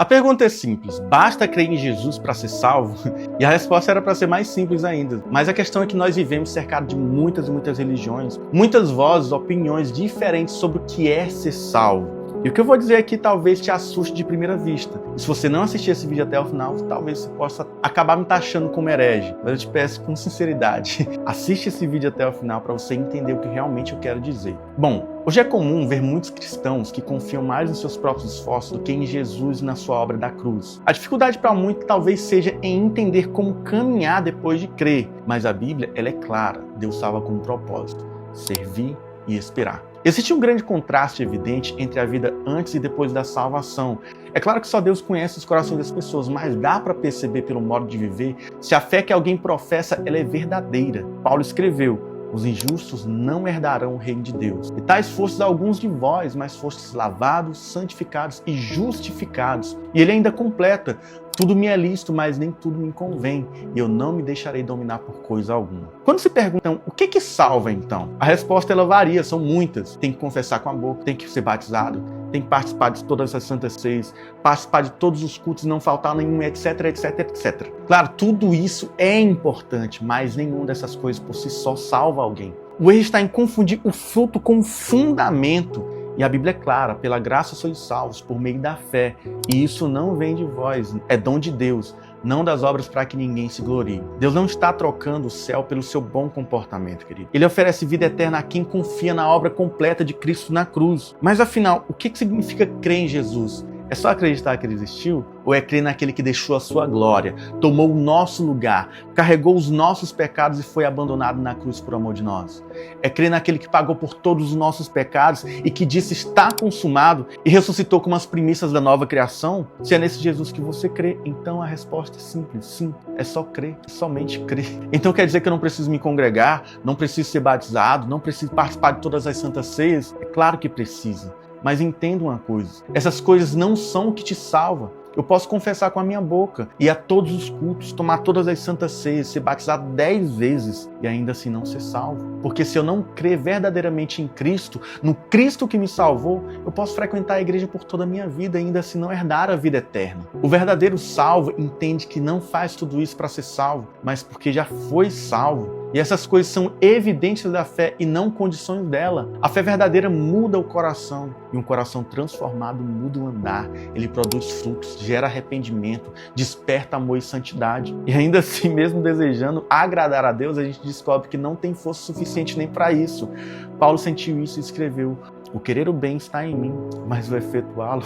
A pergunta é simples, basta crer em Jesus para ser salvo? E a resposta era para ser mais simples ainda. Mas a questão é que nós vivemos cercados de muitas e muitas religiões, muitas vozes, opiniões diferentes sobre o que é ser salvo. E o que eu vou dizer aqui talvez te assuste de primeira vista. E se você não assistir esse vídeo até o final, talvez você possa acabar me taxando como herege. Mas eu te peço com sinceridade, assiste esse vídeo até o final para você entender o que realmente eu quero dizer. Bom, hoje é comum ver muitos cristãos que confiam mais nos seus próprios esforços do que em Jesus e na sua obra da cruz. A dificuldade para muitos talvez seja em entender como caminhar depois de crer. Mas a Bíblia, ela é clara. Deus salva com um propósito: servir e esperar. Existe um grande contraste evidente entre a vida antes e depois da salvação. É claro que só Deus conhece os corações das pessoas, mas dá para perceber pelo modo de viver se a fé que alguém professa ela é verdadeira. Paulo escreveu: os injustos não herdarão o reino de Deus. E tais fostes alguns de vós, mas fostes lavados, santificados e justificados. E ele ainda completa: tudo me é lícito, mas nem tudo me convém, e eu não me deixarei dominar por coisa alguma. Quando se perguntam o que salva então? A resposta ela varia, são muitas. Tem que confessar com a boca, tem que ser batizado, tem que participar de todas as santas ceias, participar de todos os cultos, não faltar nenhum, etc, etc, etc. Claro, tudo isso é importante, mas nenhuma dessas coisas por si só salva alguém. O erro está em confundir o fruto com o fundamento. E a Bíblia é clara: pela graça sois salvos por meio da fé. E isso não vem de vós, é dom de Deus, não das obras para que ninguém se glorie. Deus não está trocando o céu pelo seu bom comportamento, querido. Ele oferece vida eterna a quem confia na obra completa de Cristo na cruz. Mas afinal, o que significa crer em Jesus? É só acreditar que ele existiu? Ou é crer naquele que deixou a sua glória, tomou o nosso lugar, carregou os nossos pecados e foi abandonado na cruz por amor de nós? É crer naquele que pagou por todos os nossos pecados e que disse está consumado e ressuscitou como as primícias da nova criação? Se é nesse Jesus que você crê, então a resposta é simples: sim, é só crer, é somente crer. Então quer dizer que eu não preciso me congregar, não preciso ser batizado, não preciso participar de todas as santas ceias? É claro que precisa. Mas entenda uma coisa: essas coisas não são o que te salva. Eu posso confessar com a minha boca, ir a todos os cultos, tomar todas as santas ceias, ser batizado 10 vezes e ainda assim não ser salvo. Porque se eu não crer verdadeiramente em Cristo, no Cristo que me salvou, eu posso frequentar a igreja por toda a minha vida e ainda assim não herdar a vida eterna. O verdadeiro salvo entende que não faz tudo isso para ser salvo, mas porque já foi salvo. E essas coisas são evidências da fé e não condições dela. A fé verdadeira muda o coração. E um coração transformado muda o andar. Ele produz frutos, gera arrependimento, desperta amor e santidade. E ainda assim, mesmo desejando agradar a Deus, a gente descobre que não tem força suficiente nem para isso. Paulo sentiu isso e escreveu: o querer o bem está em mim, mas o efetuá-lo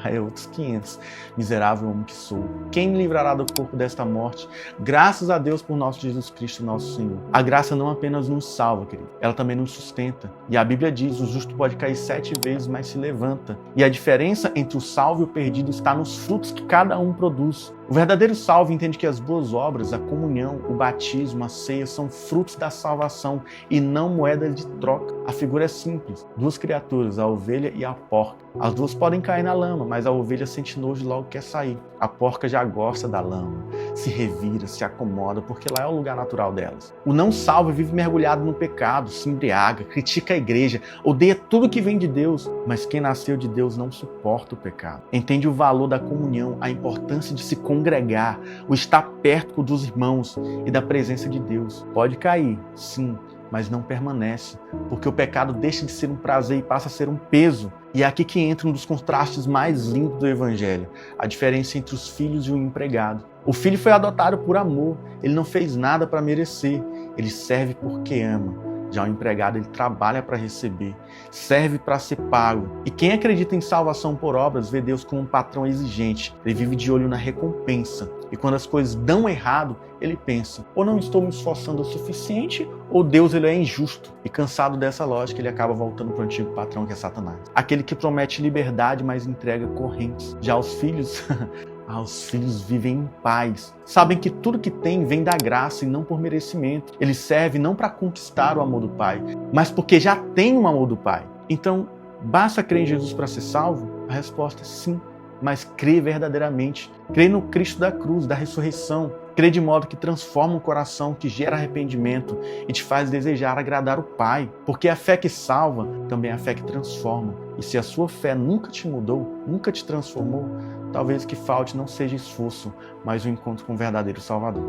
é outros 500. Miserável homem que sou. Quem me livrará do corpo desta morte? Graças a Deus por nosso Jesus Cristo, nosso Senhor. A graça não apenas nos salva, querido, ela também nos sustenta. E a Bíblia diz: o justo pode cair 7 vezes, mas se levanta. E a diferença entre o salvo e o perdido está nos frutos que cada um produz. O verdadeiro salvo entende que as boas obras, a comunhão, o batismo, a ceia são frutos da salvação e não moedas de troca. A figura é simples: 2 criaturas, a ovelha e a porca. As duas podem cair na lama, mas a ovelha sente nojo e logo quer sair. A porca já gosta da lama, se revira, se acomoda, porque lá é o lugar natural delas. O não salvo vive mergulhado no pecado, se embriaga, critica a igreja, odeia tudo que vem de Deus, mas quem nasceu de Deus não suporta o pecado. Entende o valor da comunhão, a importância de se congregar, o estar perto dos irmãos e da presença de Deus. Pode cair, sim, mas não permanece, porque o pecado deixa de ser um prazer e passa a ser um peso. E é aqui que entra um dos contrastes mais lindos do Evangelho: a diferença entre os filhos e o empregado. O filho foi adotado por amor, ele não fez nada para merecer, ele serve porque ama. Já o empregado, ele trabalha para receber, serve para ser pago. E quem acredita em salvação por obras vê Deus como um patrão exigente. Ele vive de olho na recompensa. E quando as coisas dão errado, ele pensa: ou não estou me esforçando o suficiente, ou Deus ele é injusto. E cansado dessa lógica, ele acaba voltando para o antigo patrão, que é Satanás. Aquele que promete liberdade, mas entrega correntes. Já os filhos... os filhos vivem em paz. Sabem que tudo que têm vem da graça e não por merecimento. Eles servem não para conquistar o amor do Pai, mas porque já têm o amor do Pai. Então, basta crer em Jesus para ser salvo? A resposta é sim, mas crer verdadeiramente. Crer no Cristo da cruz, da ressurreição. Crê de modo que transforma um coração, que gera arrependimento e te faz desejar agradar o Pai. Porque a fé que salva também é a fé que transforma. E se a sua fé nunca te mudou, nunca te transformou, talvez o que falte não seja esforço, mas o encontro com o verdadeiro Salvador.